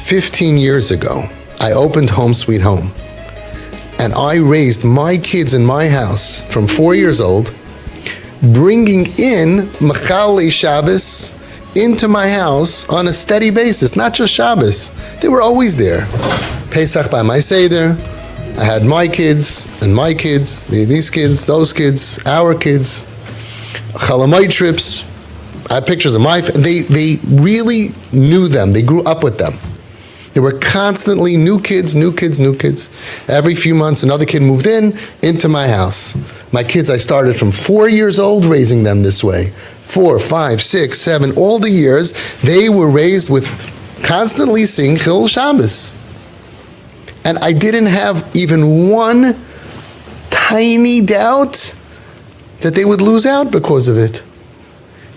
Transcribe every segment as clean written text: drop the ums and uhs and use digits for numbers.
15 years ago, I opened Home Sweet Home. And I raised my kids in my house from 4 years old, bringing in Mechalei Shabbos into my house on a steady basis, not just Shabbos. They were always there. Pesach by my Seder. I had my kids and my kids, these kids, those kids, our kids. Chalamite trips. I have pictures of my family. They really knew them. They grew up with them. There were constantly new kids. Every few months, another kid moved into my house. My kids, I started from 4 years old raising them this way. 4, 5, 6, 7, all the years, they were raised with constantly singing Chilul Shabbos. And I didn't have even one tiny doubt that they would lose out because of it.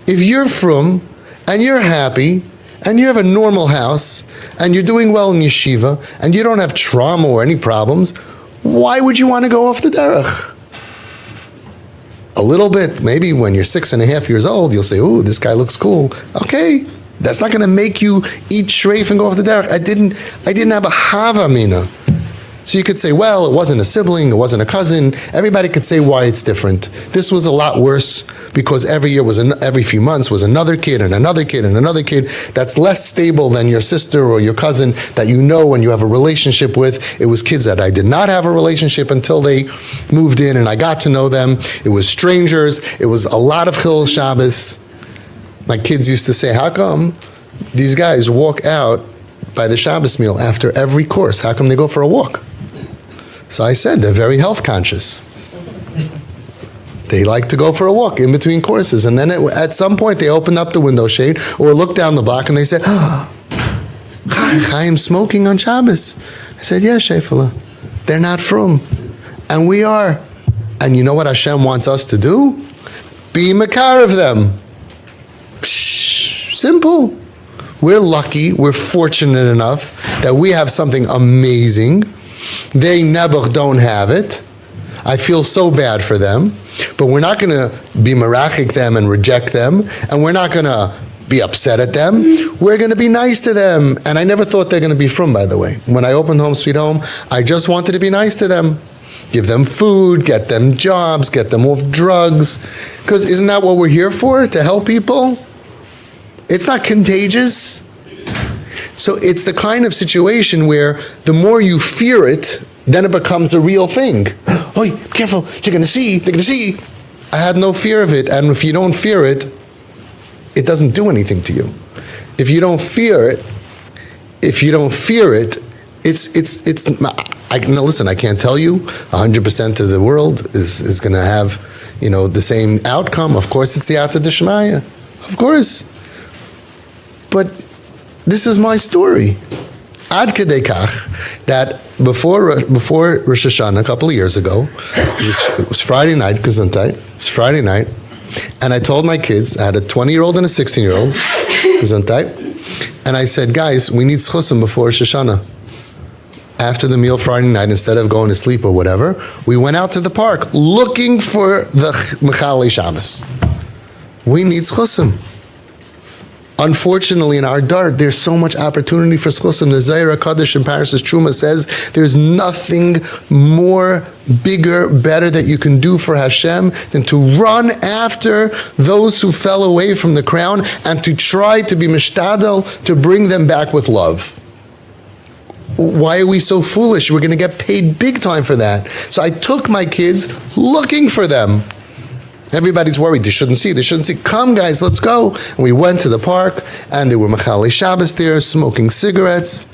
If you're frum and you're happy and you have a normal house and you're doing well in yeshiva and you don't have trauma or any problems, why would you want to go off the derech? A little bit, maybe when you're 6.5 years old, you'll say, "Ooh, this guy looks cool." Okay, that's not going to make you eat shreif and go off the derech. I didn't have a hava mina. So you could say, well, it wasn't a sibling, it wasn't a cousin. Everybody could say why it's different. This was a lot worse because every year every few months was another kid and another kid and another kid that's less stable than your sister or your cousin that you know and you have a relationship with. It was kids that I did not have a relationship until they moved in and I got to know them. It was strangers. It was a lot of Chilul Shabbos. My kids used to say, how come these guys walk out by the Shabbos meal after every course? How come they go for a walk? So I said, they're very health conscious. They like to go for a walk in between courses. And then at some point, they opened up the window shade or looked down the block and they said, Chaim smoking on Shabbos. I said, yeah, Shefala, they're not frum. And we are. And you know what Hashem wants us to do? Be makar of them. Psh, simple. We're lucky, we're fortunate enough that we have something amazing. They never don't have it. I feel so bad for them. But we're not going to be marachik them and reject them. And we're not going to be upset at them. We're going to be nice to them. And I never thought they're going to be frum, by the way. When I opened Home Sweet Home, I just wanted to be nice to them. Give them food, get them jobs, get them off drugs. Because isn't that what we're here for? To help people? It's not contagious. So it's the kind of situation where the more you fear it, then it becomes a real thing. Oh, be careful, they're going to see. I had no fear of it, and if you don't fear it, it doesn't do anything to you. If you don't fear it, now listen, I can't tell you 100% of the world is going to have, the same outcome. Of course, it's the Siyata D'Shmaya. Of course. But this is my story. Ad kedei kach, that before Rosh Hashanah, a couple of years ago, it was Friday night, Gesundheit, it was Friday night, and I told my kids, I had a 20-year-old and a 16-year-old, Gesundheit, and I said, guys, we need schusim before Rosh Hashanah. After the meal Friday night, instead of going to sleep or whatever, we went out to the park looking for the Mechalei Shabbos. We need schusim. Unfortunately, in our dart, there's so much opportunity for schusim. The Zohar HaKadosh in Parashas Truma says there's nothing more, bigger, better that you can do for Hashem than to run after those who fell away from the crown and to try to be mishtadel to bring them back with love. Why are we so foolish? We're going to get paid big time for that. So I took my kids looking for them. Everybody's worried, they shouldn't see. Come guys, let's go. And we went to the park, and there were Mechalei Shabbos there, smoking cigarettes.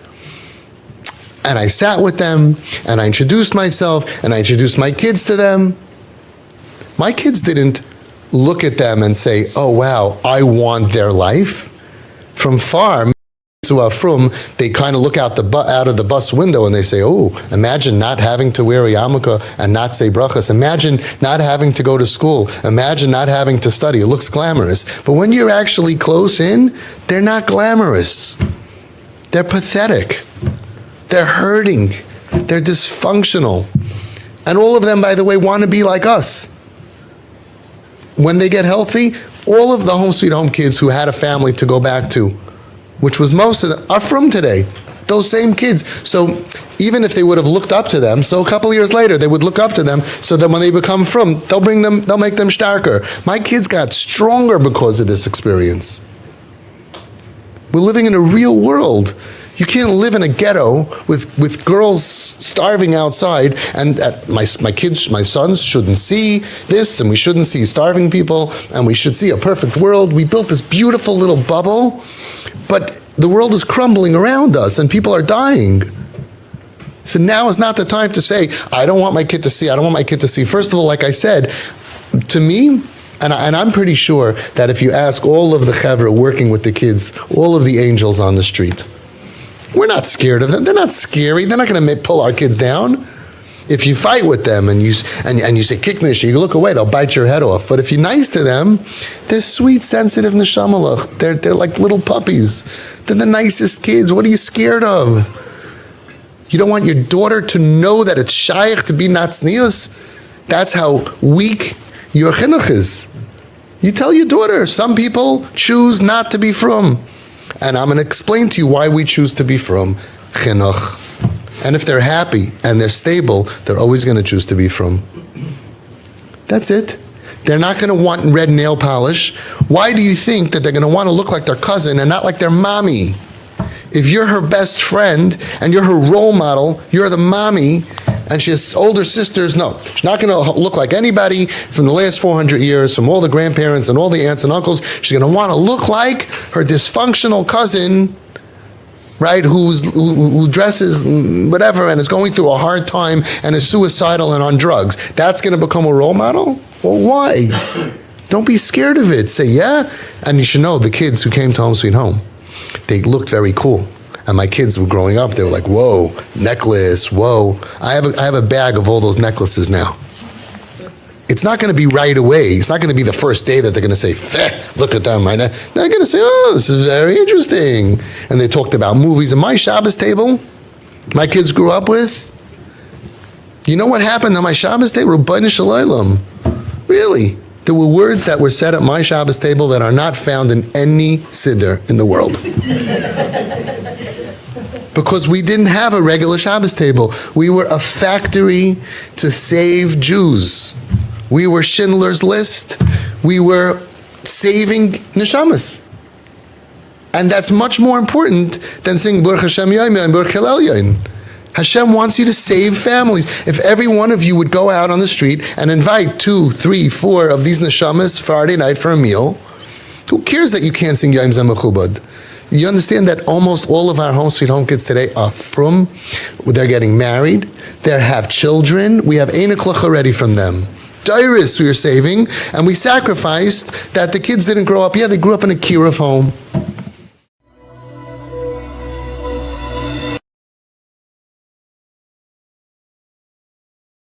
And I sat with them, and I introduced myself, and I introduced my kids to them. My kids didn't look at them and say, oh wow, I want their life. From far, who are from, they kind of look out of the bus window and they say, oh, imagine not having to wear a yarmulke and not say brachas. Imagine not having to go to school. Imagine not having to study. It looks glamorous. But when you're actually close in, they're not glamorous. They're pathetic. They're hurting. They're dysfunctional. And all of them, by the way, want to be like us. When they get healthy, all of the Home Sweet Home kids who had a family to go back to, which was most of them, are from today. those same kids. So even if they would have looked up to them, so a couple of years later they would look up to them, so that when they become frum, they'll make them starker. My kids got stronger because of this experience. We're living in a real world. You can't live in a ghetto with girls starving outside, and my sons shouldn't see this, and we shouldn't see starving people, and we should see a perfect world. We built this beautiful little bubble, but the world is crumbling around us, and people are dying. So now is not the time to say, I don't want my kid to see. First of all, like I said, to me, and I'm pretty sure that if you ask all of the chevra working with the kids, all of the angels on the street, we're not scared of them. They're not scary. They're not going to pull our kids down. If you fight with them and you say kick me, you look away, they'll bite your head off. But if you're nice to them, they're sweet, sensitive neshamalach. They're like little puppies. They're the nicest kids. What are you scared of? You don't want your daughter to know that it's shaykh to be natznius? That's how weak your chinuch is. You tell your daughter, some people choose not to be frum. And I'm going to explain to you why we choose to be frum chinuch. And if they're happy and they're stable, they're always going to choose to be frum. That's it. They're not going to want red nail polish. Why do you think that they're going to want to look like their cousin and not like their mommy? If you're her best friend and you're her role model, you're the mommy, and she has older sisters, no. She's not going to look like anybody from the last 400 years, from all the grandparents and all the aunts and uncles. She's going to want to look like her dysfunctional cousin, right, who dresses whatever and is going through a hard time and is suicidal and on drugs. That's going to become a role model? Well, why? Don't be scared of it. Say, yeah. And you should know, the kids who came to Home Sweet Home, they looked very cool. And my kids were growing up, they were like, whoa, necklace, whoa. I have a bag of all those necklaces now. It's not going to be right away. It's not going to be the first day that they're going to say, feh, look at them. They're going to say, oh, this is very interesting. And they talked about movies. And my Shabbos table, my kids grew up with, you know what happened on my Shabbos table? Rabbeinu Shalom. Really? There were words that were said at my Shabbos table that are not found in any siddur in the world. Because we didn't have a regular Shabbos table. We were a factory to save Jews. We were Schindler's List. We were saving neshamas. And that's much more important than saying Baruch Hashem Yaim and Baruch Hillel Yaim. Hashem wants you to save families. If every one of you would go out on the street and invite 2, 3, 4 of these neshamas Friday night for a meal, who cares that you can't sing Yaim Zamachubad? You understand that almost all of our Home Sweet Home kids today are frum. They're getting married. They have children. We have Einik Lach already from them. Dairis we are saving, and we sacrificed that the kids didn't grow up. Yeah, they grew up in a kiruv home.